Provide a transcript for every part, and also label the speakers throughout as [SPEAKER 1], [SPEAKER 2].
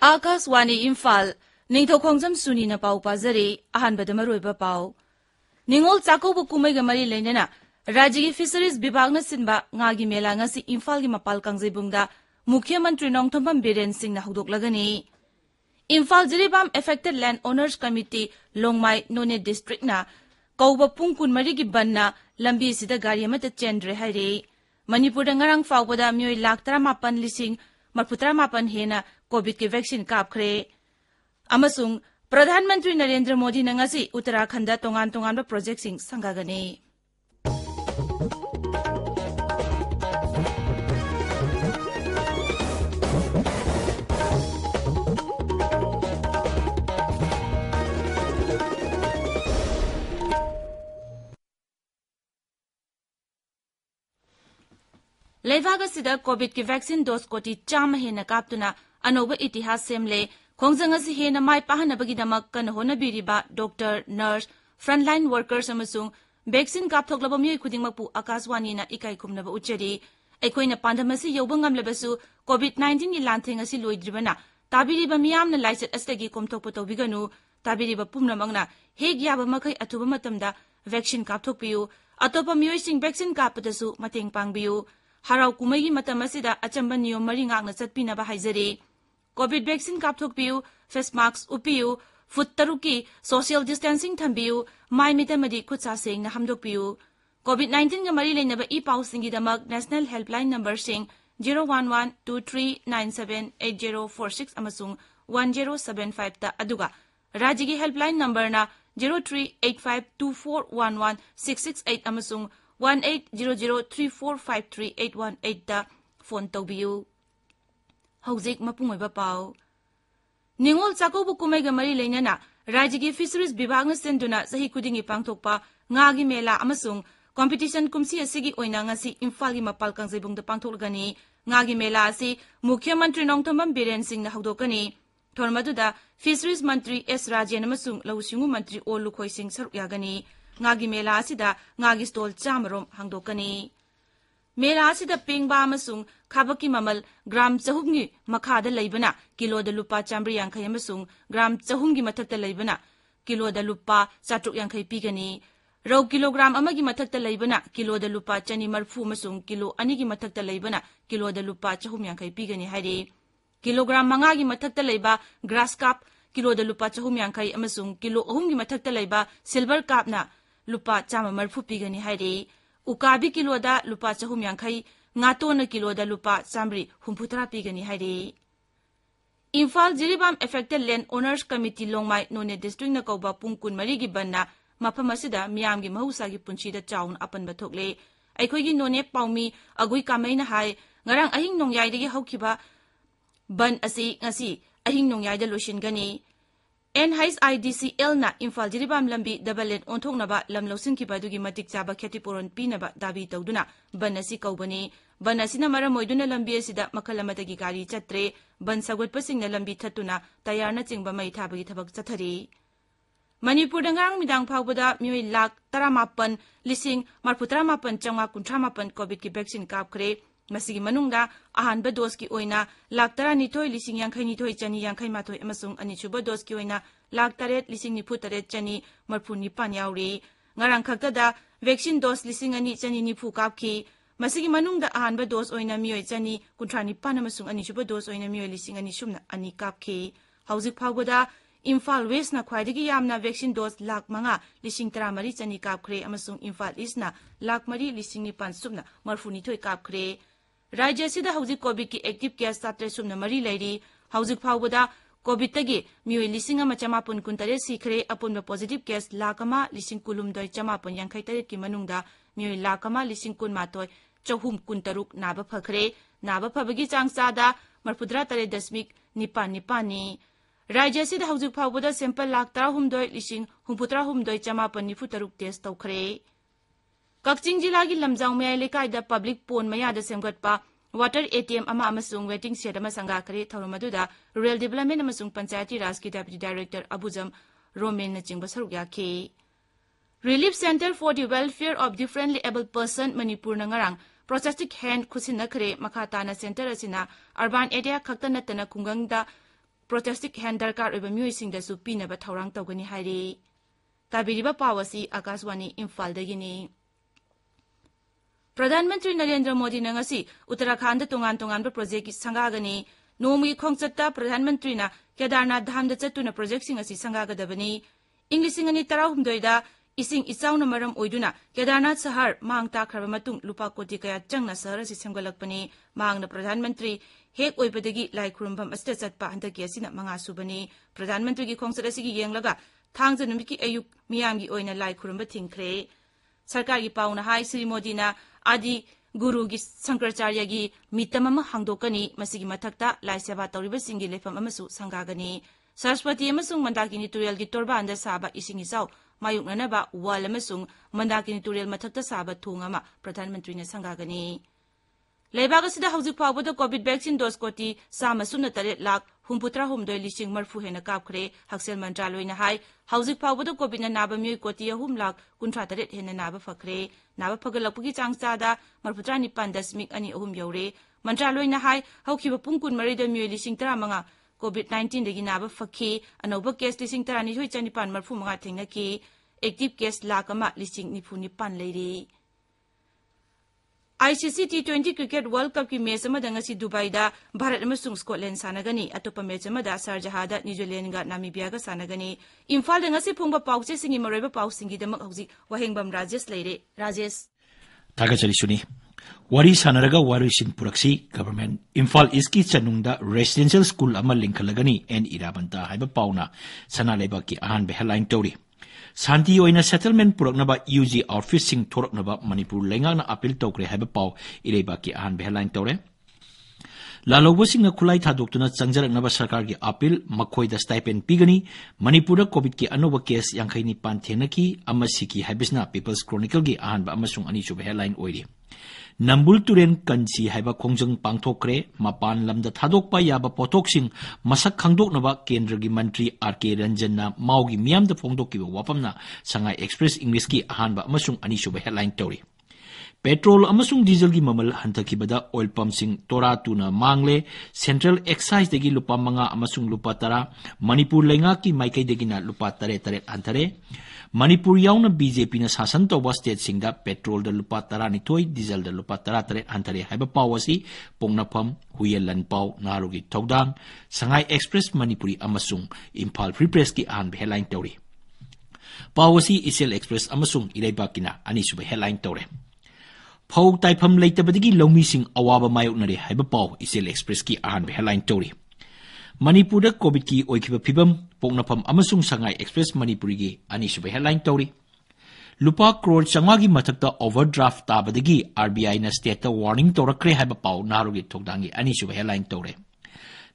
[SPEAKER 1] आकाशवाणी इम्फाल निंगथौखोंजम सुनीना पाउ पाजरे अहानबद मरोइबा पाउ निंगोल चाकौबु कुमैगा मरी लेनना राज्य की फिशरीज विभाग न सिनबा ngaगी मेला ngasi इम्फाल की मपाल कांगजेबुंगदा मुख्यमंत्री नोंगथोंबम बीरेन सिंह ना हुदोकलगनी Imphal Jiribam affected land owners committee Longmai Noney district ना कौबा पुंग कुनमरी की बन्ना लंबी सिदा गाड़ी अमत चेंद्रे हाइरे मणिपुर ngarang फावबदा म्योय लाख 37,000 हेना कोविड की वैक्सीन कापखरे अमसुंग प्रधानमंत्री नरेंद्र मोदी नंगासी उत्तराखंड तोंगान तोंगान प्रोजेक्ट सिंह संगागने लेवागसिदा कोविड की वैक्सीन डोज कोटी 100 हेना कापतुना अनोबा इतिहास सेमले खोंगजंगसी हेना माय पाहनबगिदमक कन होनबिरिबा डॉक्टर नर्स फ्रंटलाइन वर्कर्स अमसुंग वैक्सीन कापथोकलबा मियोय खुदिंगमकपु आकाशवाणीना इकाई खुमनबा उच्चरी अखोइना पांडमसी यौबंगमलबसु कोविड 19 की लांथेंग असि लोइद्रिबना ताबिरिबा मियामना लाइसेट असतगी कोमथोकपो तौबिगनु ताबिरिबा पुमनमंगना हेग याबा मखै अथुबा मतमदा वैक्सीन कापथोकपियु अतोपा मियोयसिंग वैक्सीन कापदसु मतेंग पांगबियु हराव कुमैगी मतम असिदा अचंबा नियम मरी ngakna चटपिनबा हाइजरी कोविड वैक्सीन कापथोकपियु फेस मास्क उपियु फुट तरुकी सोशल डिस्टेंसिंग थंबियु माय मितमदी खुदसा सेंगना हमदोकपियु कोविड 19 गा मरी लेनबा ई पाउसिंगी दमक नेशनल हेल्पलाइन नंबर सिंग 01123978046 अमसुंग 1075 ता अदुगा राज्य की हेल्पलाइन नंबर ना 0385241166 अमसुंग 1800345381 दा फोन तौबियु हौजिक मपुंगोइबा पाउ निंगोल चाकौबु कुमैगा मरी लेनना राज्य की फिशरीज विभाग न सेंदुना सही खुदिंगी पांगथोकपा ngaगी मेला अमसुंग कॉम्पिटिशन कुमसी असिगी ओइना ngasi इम्फाल की मपाल कांगजेबुंगदा पांगथोकगनी ngaगी मेला असि मुख्यमंत्री नोंगथोंबम बीरेन सिंह ना हौदोकनी थोरमदुदा फिशरीज मंत्री एस राजेन अमसुंग लौसिंगु मंत्री ओ लुखोय सिंह सरुक यागनी ngaगी मेला असिदा ngaगी स्टॉल 4 हांगदोकनी मेला असिदा पेंगबा अमसुंग खाबकी ममल ग्राम 400 मखादा लैबना किलोदा लुपा 150 अमसुंग ग्राम 400 मथक्ता लैबना किलोदा लुपा 450 पीगनी रौ किलोग्राम अमगी मथक्ता लैबना किलोदा लुपा 240 अमसुंग किलो 2 की मथक्ता लैबना किलोदा लुपा 450 पीगनी हाइरे किलोग्राम 5 की मथक्ता लैबा ग्रास काप किलोदा लुपा 450 अमसुंग किलो 3 की मथक्ता लैबा silver कापना लुपा 140 पीगनी हाइरे उकाबी किलोदा लुपा 450 ngaton kiloda lupa 130 pigani haire Imphal Jiribam affected land owners committee longmai none district na kauba pungkun mari gi banna mafam asida miyam gi mahusa gi punchi da chaun apan bathokle aikhoi gi none paumi agui kamai na hai ngarang ahing nongyai dagi haukiba ban asi ngasi ahing nongyai da loshin gani NHIDCL na Imphal Jiribam lambi dabalet onthoknaba lamlosin ki badugi matik chaba khetiporon pinaba dabi tawduna banasi kaubani banasina mara moiduna lambi asida makalamatagi gari chatre ban sagwatpasingna lambi thatuna tayarna chingba mai thabagi thabak chathari Manipur dangang midang phawbada myoi lakh 18,000,000 COVID ki vaccine kapkhre masigi manungda ahanba dose ki oina lakh 12,000,000 amasung anichuba dose ki oina lakh 8,000,000 yauri ngarang khaktada vaccine dose 2,290 kapki masigi manungda ahanba dose oina myoi 119 amasung anichuba dose oina myoi 2,000 kapki hauzik phawbada Imphal West na khwaidagi yamna vaccine dose lakh 5,13 kapkhre amasung Imphal East na lakh 4,900 marfuni kapkhre Rajya sida hauzik COVID ki active case 7 lairi hauzik phawbada COVID tagi mioi 1,500 sikhre apunba positive case lakh 1,900 ki manungda mioi lakh 1,000 chahum kuntaruk naba phakre naba phabagi changchada 43.9 ni Rajya sida hauzik phawbada sample lakh 13,000 test tawkhre Kakching jila gi lamjang mai lekai da public pon maya da semgatpa water ATM ama amasung waiting shed ama sangakare thaurumaduda rural development amasung panchayati raj ki deputy director Abujam Romain na chingba saruk yakhe. Relief Center for the Welfare of Differently Abled Person Manipur na ngarang prosthetic hand khusin nakre makhata na center asina urban area khakta natana kungangda prosthetic hand darkar oiba myoising da su pinaba thaurang tawgani hairi. Tabiriba pawasi Akashwani Imphal dagini. Pradhanmantri Narendra Modi na ngasi Uttarakhand tungan-tungan project sangagani nomi khongchatta Pradhanmantri na Kedarnath Dham da chattuna project sing asi sangagadabani Inglising ani tarahumdoi da ising isaw na maram oiduna Kedarnath sahar mang takraba matung lupa koti kaya changna sahar asi semgalakpani mang na Pradhanmantri hek oibadagi lai khurumbam asta chatpa handaki asina manga subani Pradhanmantri gi khongchat asigi yenglaga thangja numiki ayuk miyamgi oina lai khurumba thingkhre sarkar gi pauna hai Sri Modi na adi guru gi Shankaracharya gi mitam ama hangdokani masigi mathakta lai seva tawriba singi lefam amasu sangagani Saraswati amasung Mandakini Tural gi torba anda saba ising isaw mayuknana ba wal amasung Mandakini Tural mathakta saba thungama Pradhanmantri na sangagani Leibag asida hauzik phawbada COVID vaccine dose koti sama 0.3 lakh 63,000 marfu hena kapkhre Haksel Mantraloy na hai hauzik phawbada COVID na naba myoy koti 3 lakh 53 hena naba fakhre naba phagalakpugi changchada marputra nipan dasmik ani ahum yaure Mantraloy na hai haukiba pungkun marida myoy 15 COVID-19 dagi naba fakhi anoba case 13,295 marfu manga thengnaki active case lakh ama 9,9 leiri ICC T20 Cricket World Cup ki match amada ngasi Dubai da Bharat amasung Scotland sanagani atopa match amada Sharjah da New Zealand ga Namibia ga sanagani Imphal da ngasi phungba pawche singi maraiba paw singi damak hauji wahengbam Rajesh leire Rajesh
[SPEAKER 2] Tagachari suni Wari sanaraga wari sin puraksi government Imphal East ki chanungda residential school ama linkhalagani en irabanta haiba pawna sana leba ki ahan be headline tori Santi oina settlement puraknaba UG outfit sing thoraknaba Manipur lengang na appeal tokre haiba paw ireiba ki ahan be headline tore Lalobo sing na khulai thadoktuna changjaraknaba sarkar gi appeal makhoi da stipend pigani Manipur COVID ki anoba case 69 thenaki amasiki haibisna People's Chronicle gi ahan ba amasung ani chuba headline oiri Nambul Turen Kanchi haiba khongjang pangthokre mapan lamda thadokpa yaba potoksing masak khangdoknaba kendra gi mantri RK Ranjan na maugi miyam da phongdokki wapamna Shanghai Express English ki ahanba amasung ani suba headline tori Petrol amasung diesel gi mamal hanthakibada oil pump sing tora tuna mangle Central Excise degi lupa manga amasung lupa tara Manipur lenga ki maikai degi na lupa tare anthare Manipur yauna BJP na sasan toba state singda petrol da lupa tara nitoi diesel da lupa tara tare antare haiba pawasi pongnapam huyelan paw narugi togdang Shanghai Express Manipuri amasung Imphal Free Press ki an headline tori pawasi Isel Express amasung iraiba kina ani suba headline tore Phau taifam leitabadigi lomi sing awaba mayoknare haiba paw Isel Express ki an headline tori Manipur da COVID ki oikiba phibam pongnapam amasung Shanghai Express Manipuri gi ani suba headline tori Lupa crore changagi mathakta overdraft tabadagi RBI na state ta warning torakre haiba paw narugi thokdangi ani suba headline tore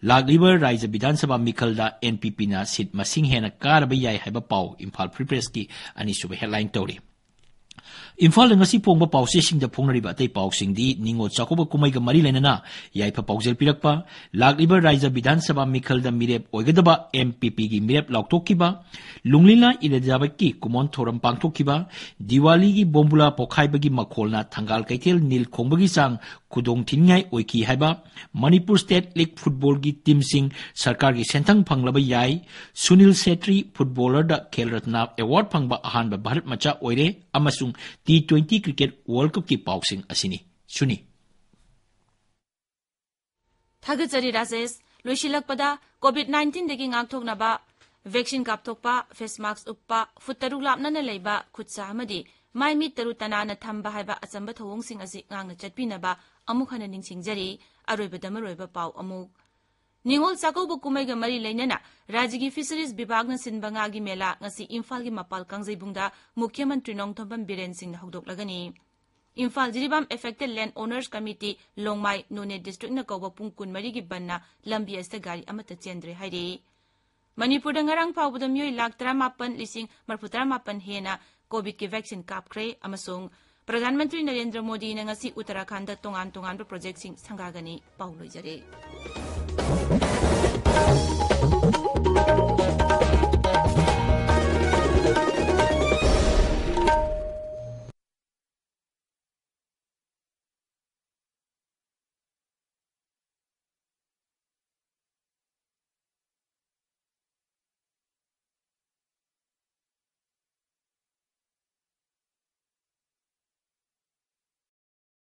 [SPEAKER 2] Lagliber Raija Bidhan Sabha Mikhalda NPP na seat masing hena karaba yai haiba paw Imphal Free Press ki ani suba headline tori Imphal ngasi pongba pawse singda phongnariba atei pawsing di ningo chakoba kumaiga mari lenana yaipa pawjel pirakpa Lagliber Raija Bidhan Sabha Mikhalda mirep oigadaba MPP gi mirep lauktokiba lunglila ilejabaki kumon thoram pangthokiba Diwali gi bombula pokhaibagi makholna thangal kaitel nil khongbagi sang kudong thingai oiki haiba Manipur State League Football gi team sing sarkar gi senthang phanglaba yai Sunil Setri footballer da Khel Ratna award phangba ahanba Bharat macha oire amasung T20 Cricket World Cup ki pawsing asini suni
[SPEAKER 1] Thagachari Rajesh loisilakpada COVID-19 degi ngakthoknaba vaccine kapthokpa face mask uppa futtaru lapnana leiba khutsa amadi mai mi taru tanana thamba haiba achamba thawong sing asi ngangna chatpinaba amuk hana ningsingjari aroibada maroiba paw amuk Ningol Sakobu Kumaiga Mari Lainana, Rajigi Fisheries Bibagna Sinbanga gi Mela, ngasi Imphal gi Mapal Kangzaibungda, Mukhyamantri Nongthombam Biren Singh Hogdok Lagani. Imphal Jiribam Affected Land Owners Committee, Longmai, None District na Kauba Pungkun Mari gi Banna, Lambi Asta Gari Amata Cendre Hairi. Manipur Ngarang Pawbuda Myoy Lak 38,000 hena, COVID ki vaccine kapkre, amasung, प्रधानमंत्री नरेंद्र मोदी ने ngasi Uttarakhand तोंगान तोंगान project सिंग संगागनी पाउ लोइजरे।